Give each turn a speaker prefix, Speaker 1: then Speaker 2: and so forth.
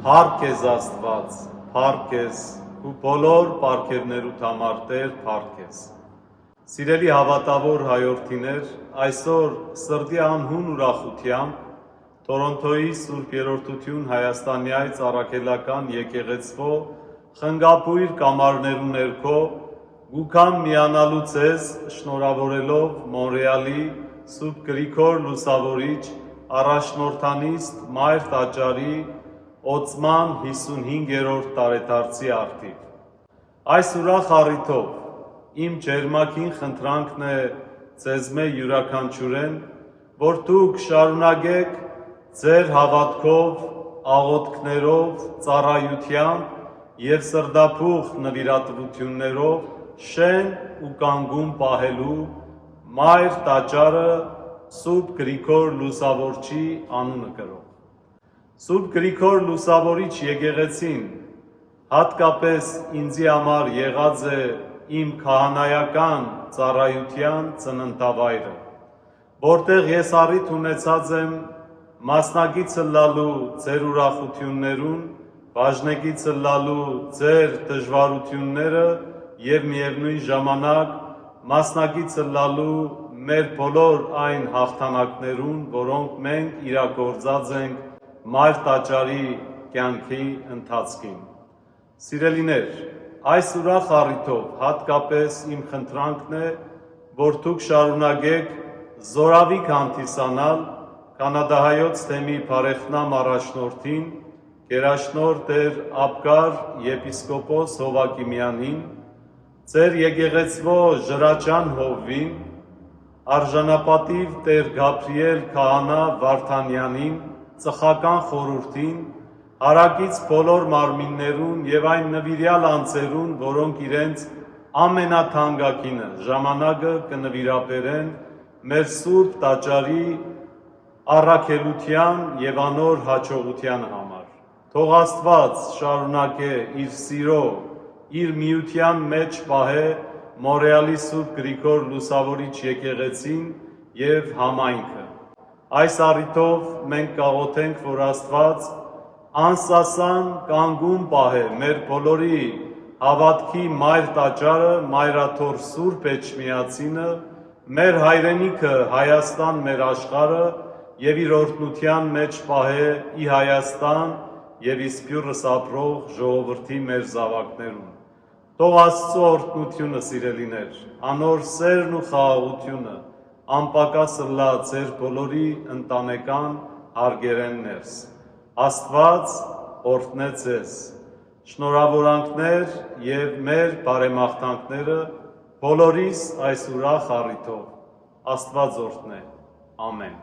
Speaker 1: Փառք ես Աստված, փառք ես ու բոլոր պարգևներուդ համար Տեր, փառք ես։ Սիրելի հավատավոր հայորդիներ, այսօր սրտի անհուն ուրախությամբ Տորոնտոյի Սուրբ Երրորդություն Հայաստանյայց առաքելական եկեղեցվո խնգապույր կամարներու ներքո գուքամ միանալու ձեզ շնորհավորելով Մոնրեալի Սուրբ Գրիգոր Լուսավորիչ առաջնորդանիստ Մայր տաճարի օծման 55-րդ տարեդարձի առթիվ։ Այս ուրախ առիթով իմ ջերմակին խնդրանքն է ձեզմե յուրաքանչյուրեն, որ դուք շարունակեք ձեր հավատքով, աղոթքներով, ծառայությամբ և սրտափուխ նվիրատվություններով շեն ու կանգուն պահելու Մայր տաճարը Սուրբ Գրիգոր Լուսավորչի անունը կրող։ Սուրբ Գրիգոր Լուսավորիչ եկեղեցին հատկապես ինձի համար եղած է իմ քահանայական ծառայության ծննդավայրը, որտեղ ես առիթ ունեցած եմ մասնակիցը լալու ձեր ուրախություններուն, բաժնեկիցը լալու ձեր դժվարությունները և միևնույն ժամանակ մասնակիցը լալու մեր բոլոր այն հաղթանակներուն, որոնք մենք իրագործած ենք Մայր տաճարի կյանքի ընթացքին։ Սիրելիներ, այս ուրախ առիթով հատկապես իմ խնդրանքն է, որ դուք շարունակեք զորավիք հանդիսանալ կանադահայոց թեմի բարեխնամ առաջնորդին, գերաշնորհ Տեր Աբգար եպիսկոպոս Հովակիմյանին, ձեր եկեղեցվո ժրաճան հովվին, արժանապատիվ Տեր Գաբրիել քահանա Վարդանյանին, ծխական խորհրդին, հարակից բոլոր մարմիններուն և այն նվիրյալ անձերուն, որոնք իրենց ամենաթանկագինը ժամանակը կնվիրաբերեն մեր Սուրբ տաճարի առաքելության և անոր հաջողության համար։ Թող Աստված շարունակե իր սիրո, իր միության մեջ պահե Մոնրեալի Սուրբ Գրիգոր Լուսավորիչ եկեղեցին և համայնքը։ Այս առիթով մենք կաղոթենք, որ Աստված անսասան կանգուն պահե մեր բոլորի հավատքի Մայր տաճարը, Մայրաթոր Սուրբ Էջմիածինը, մեր հայրենիքը Հայաստան, մեր աշխարհը և իր օրհնության մեջ պահե ի Հայաստան և ի սփյուռս ապրող ժողովրդի մեր զավակներուն։ Թող Աստծո օրհնությունը, սիրելիներ, անոր սերն ու խաղաղությունը անպակաս ըլլա ձեր բոլորի ընտանեկան հարգերեն ներս։ Աստված օրհնե ձեզ։ Շնորհավորանքներ և մեր բարեմաղթանքները բոլորիս այս ուրախ առիթով։ Աստված օրհնե։ Ամեն։